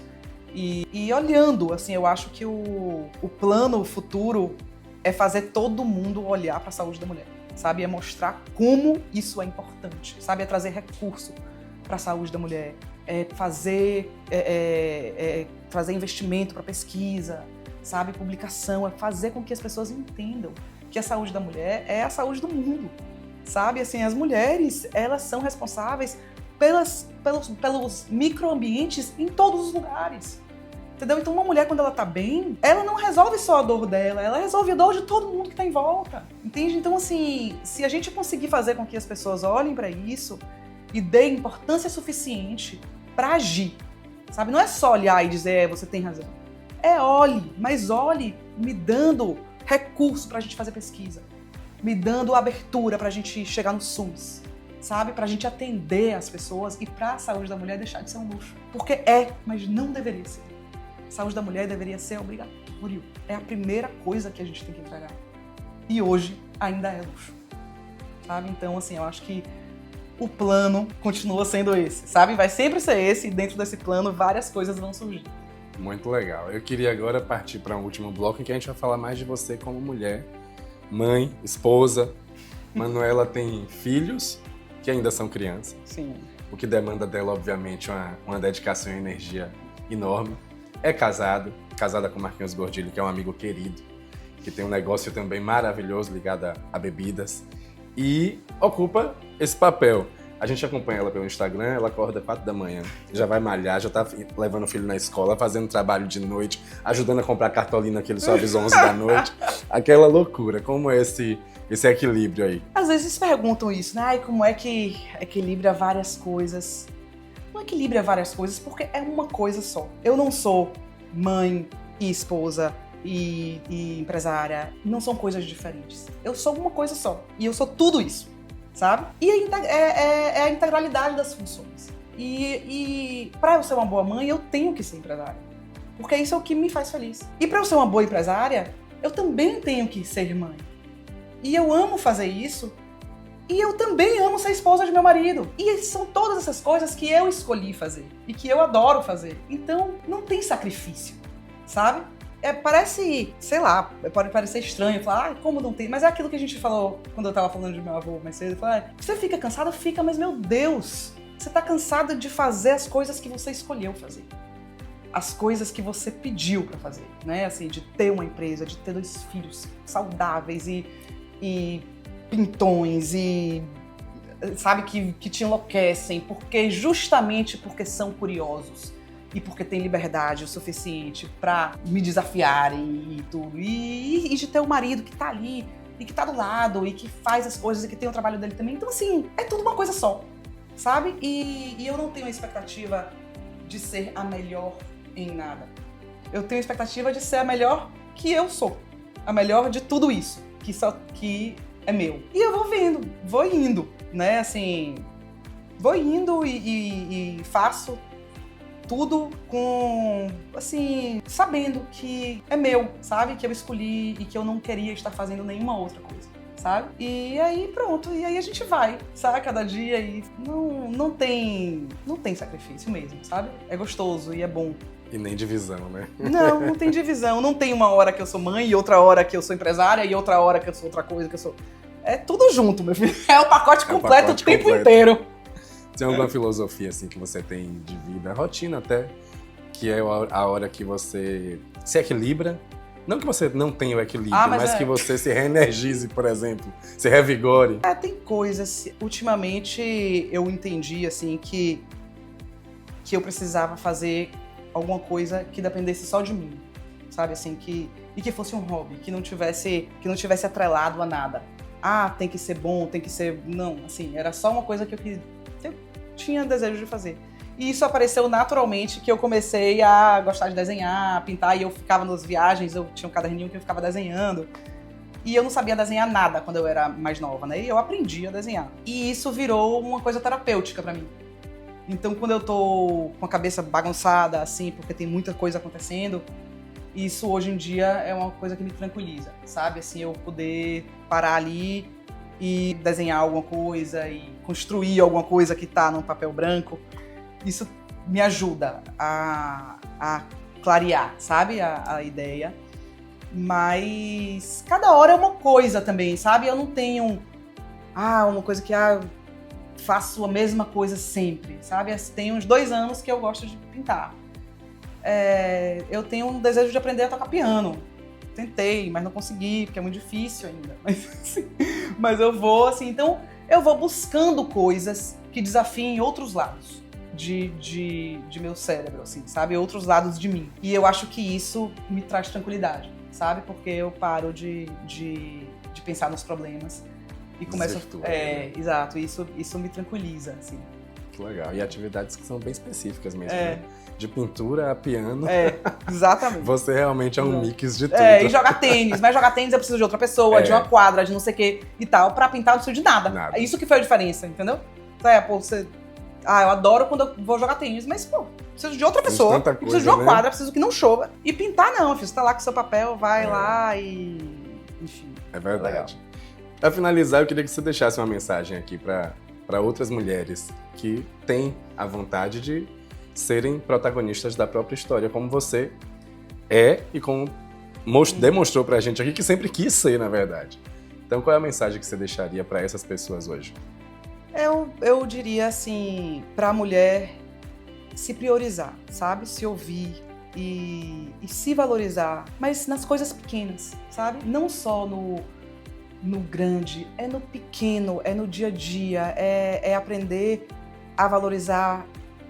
e olhando, assim, eu acho que o plano futuro é fazer todo mundo olhar para a saúde da mulher, sabe? É mostrar como isso é importante, sabe? É trazer recurso para a saúde da mulher, é trazer investimento para pesquisa, sabe? Publicação, é fazer com que as pessoas entendam que a saúde da mulher é a saúde do mundo, sabe? Assim, as mulheres, elas são responsáveis pelos microambientes em todos os lugares, entendeu? Então uma mulher, quando ela tá bem, ela não resolve só a dor dela, ela resolve a dor de todo mundo que tá em volta, entende? Então, assim, se a gente conseguir fazer com que as pessoas olhem para isso e dêem importância suficiente para agir, sabe? Não é só olhar e dizer, você tem razão. É olhe, mas olhe me dando recurso pra gente fazer pesquisa, me dando abertura pra gente chegar no SUS, sabe? Pra gente atender as pessoas e pra saúde da mulher deixar de ser um luxo. Porque mas não deveria ser. A saúde da mulher deveria ser obrigatório. É a primeira coisa que a gente tem que entregar. E hoje ainda é luxo, sabe? Então, assim, eu acho que o plano continua sendo esse, sabe? Vai sempre ser esse e dentro desse plano várias coisas vão surgir. Muito legal. Eu queria agora partir para um último bloco em que a gente vai falar mais de você como mulher, mãe, esposa. Manuela tem filhos que ainda são crianças. Sim. O que demanda dela, obviamente, uma dedicação e energia enorme. É casada com Marquinhos Gordilho, que é um amigo querido, que tem um negócio também maravilhoso ligado a bebidas e ocupa esse papel. A gente acompanha ela pelo Instagram, ela acorda 4 da manhã, já vai malhar, já tá levando o filho na escola, fazendo trabalho de noite, ajudando a comprar cartolina que ele só avisa 11 da noite. Aquela loucura. Como é esse equilíbrio aí? Às vezes perguntam isso, né? Ai, como é que equilibra várias coisas? Não equilibra várias coisas porque é uma coisa só. Eu não sou mãe e esposa e empresária. Não são coisas diferentes. Eu sou uma coisa só. E eu sou tudo isso. Sabe? E é a integralidade das funções. E para eu ser uma boa mãe, eu tenho que ser empresária. Porque isso é o que me faz feliz. E para eu ser uma boa empresária, eu também tenho que ser mãe. E eu amo fazer isso. E eu também amo ser esposa de meu marido. E são todas essas coisas que eu escolhi fazer. E que eu adoro fazer. Então, não tem sacrifício. Sabe? Parece, sei lá, pode parecer estranho, falar, como não tem? Mas é aquilo que a gente falou quando eu tava falando de meu avô mais cedo. Você fica cansado? Fica, mas meu Deus, você tá cansado de fazer as coisas que você escolheu fazer. As coisas que você pediu pra fazer, né? Assim, de ter uma empresa, de ter 2 filhos saudáveis e pintões e, sabe, que te enlouquecem, justamente porque são curiosos. E porque tem liberdade o suficiente pra me desafiarem e tudo. E de ter um marido que tá ali, e que tá do lado, e que faz as coisas, e que tem o trabalho dele também. Então, assim, é tudo uma coisa só, sabe? E eu não tenho a expectativa de ser a melhor em nada. Eu tenho a expectativa de ser a melhor que eu sou. A melhor de tudo isso, que é meu. E eu vou indo, né? Assim, vou indo e faço tudo com, assim, sabendo que é meu, sabe? Que eu escolhi e que eu não queria estar fazendo nenhuma outra coisa, sabe? E aí pronto, e aí a gente vai, sabe? Cada dia e não tem sacrifício mesmo, sabe? É gostoso e é bom. E nem divisão, né? Não tem divisão. Não tem uma hora que eu sou mãe e outra hora que eu sou empresária e outra hora que eu sou outra coisa que eu sou... É tudo junto, meu filho. É o pacote completo o tempo inteiro. Tem alguma filosofia assim que você tem de vida, rotina até, que é a hora que você se equilibra? Não que você não tenha o equilíbrio, mas que você se reenergize, por exemplo, se revigore. Tem coisas. Ultimamente eu entendi assim que eu precisava fazer alguma coisa que dependesse só de mim, sabe, assim, que fosse um hobby, que não tivesse atrelado a nada. Tem que ser bom, tem que ser... Não, assim, era só uma coisa que eu tinha desejo de fazer. E isso apareceu naturalmente, que eu comecei a gostar de desenhar, pintar, e eu ficava nas viagens, eu tinha um caderninho que eu ficava desenhando. E eu não sabia desenhar nada quando eu era mais nova, né? E eu aprendi a desenhar. E isso virou uma coisa terapêutica pra mim. Então, quando eu tô com a cabeça bagunçada, assim, porque tem muita coisa acontecendo, isso hoje em dia é uma coisa que me tranquiliza, sabe? Assim, eu poder parar ali e desenhar alguma coisa e construir alguma coisa que tá num papel branco, isso me ajuda a clarear, sabe? A ideia. Mas cada hora é uma coisa também, sabe? Eu não tenho uma coisa que faço a mesma coisa sempre, sabe? Tem uns 2 anos que eu gosto de pintar. Eu tenho um desejo de aprender a tocar piano. Tentei, mas não consegui, porque é muito difícil ainda. Mas eu vou, assim, então eu vou buscando coisas que desafiem outros lados de meu cérebro, assim, sabe? Outros lados de mim. E eu acho que isso me traz tranquilidade, sabe? Porque eu paro de pensar nos problemas e começo exato, isso me tranquiliza, assim. Que legal. E atividades que são bem específicas mesmo, né? De pintura a piano. Exatamente. Você realmente é um mix de tudo. E jogar tênis. Mas jogar tênis eu preciso de outra pessoa, de uma quadra, de não sei o que e tal. Pra pintar eu não preciso de nada. É isso que foi a diferença, entendeu? Eu adoro quando eu vou jogar tênis, mas, preciso de outra pessoa. Preciso de uma quadra, preciso que não chova. E pintar não, filho. Você tá lá com seu papel, vai lá e... Enfim. É verdade. Pra finalizar, eu queria que você deixasse uma mensagem aqui para outras mulheres que têm a vontade de serem protagonistas da própria história, como você é e como demonstrou pra gente aqui que sempre quis ser, na verdade. Então, qual é a mensagem que você deixaria para essas pessoas hoje? Eu diria assim, pra mulher se priorizar, sabe? Se ouvir e se valorizar, mas nas coisas pequenas, sabe? Não só no grande, é no pequeno, é no dia a dia, é aprender a valorizar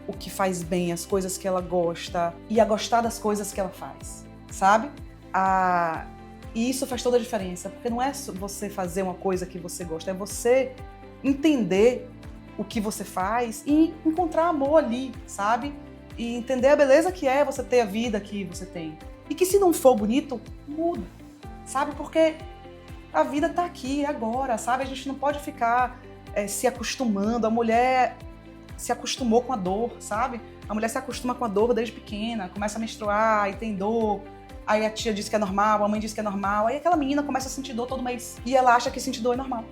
o que faz bem, as coisas que ela gosta e a gostar das coisas que ela faz, sabe? E isso faz toda a diferença, porque não é você fazer uma coisa que você gosta, é você entender o que você faz e encontrar amor ali, sabe? E entender a beleza que é você ter a vida que você tem. E que se não for bonito, muda, sabe? Porque a vida tá aqui, agora, sabe? A gente não pode ficar se acostumando. A mulher se acostumou com a dor, sabe? A mulher se acostuma com a dor desde pequena, começa a menstruar e tem dor. Aí a tia diz que é normal, a mãe diz que é normal. Aí aquela menina começa a sentir dor todo mês. E ela acha que sentir dor é normal.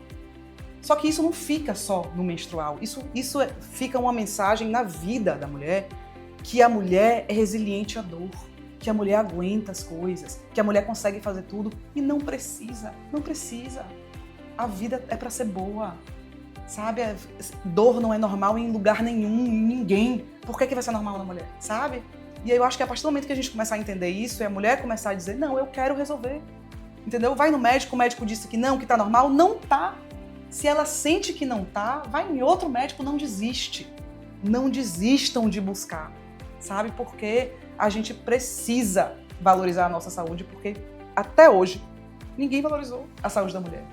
Só que isso não fica só no menstrual. Isso fica uma mensagem na vida da mulher que a mulher é resiliente à dor. Que a mulher aguenta as coisas, que a mulher consegue fazer tudo e não precisa. A vida é pra ser boa, sabe? Dor não é normal em lugar nenhum, em ninguém. Por que vai ser normal na mulher, sabe? E aí eu acho que a partir do momento que a gente começar a entender isso, e a mulher começar a dizer, não, eu quero resolver, entendeu? Vai no médico, o médico disse que não, que tá normal, não tá. Se ela sente que não tá, vai em outro médico, não desiste. Não desistam de buscar, sabe? Porque a gente precisa valorizar a nossa saúde, porque até hoje ninguém valorizou a saúde da mulher,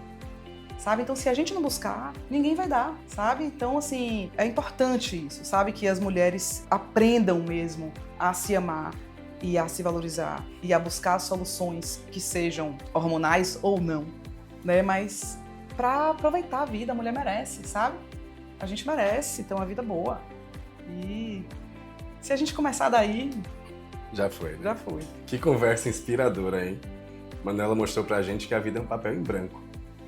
sabe? Então, se a gente não buscar, ninguém vai dar, sabe? Então, assim, é importante isso, sabe? Que as mulheres aprendam mesmo a se amar e a se valorizar e a buscar soluções que sejam hormonais ou não, né? Mas pra aproveitar a vida, a mulher merece, sabe? A gente merece ter uma vida boa. E se a gente começar daí... Já foi, né? Já foi. Que conversa inspiradora, hein? Manuela mostrou pra gente que a vida é um papel em branco.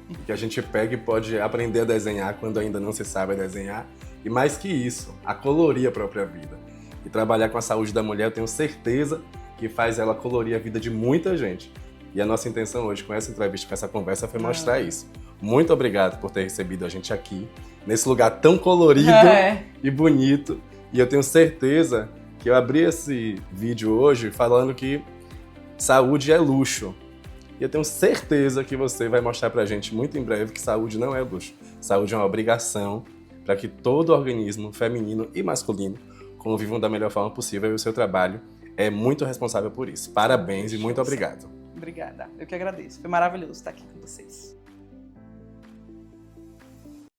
E que a gente pega e pode aprender a desenhar quando ainda não se sabe desenhar. E mais que isso, a colorir a própria vida. E trabalhar com a saúde da mulher, eu tenho certeza que faz ela colorir a vida de muita gente. E a nossa intenção hoje com essa entrevista, com essa conversa, foi mostrar isso. Muito obrigado por ter recebido a gente aqui, nesse lugar tão colorido e bonito. E eu tenho certeza que eu abri esse vídeo hoje falando que saúde é luxo. E eu tenho certeza que você vai mostrar pra gente muito em breve que saúde não é luxo. Saúde é uma obrigação para que todo organismo, feminino e masculino, convivam da melhor forma possível, e o seu trabalho é muito responsável por isso. Parabéns e muito obrigado. Obrigada. Eu que agradeço. Foi maravilhoso estar aqui com vocês.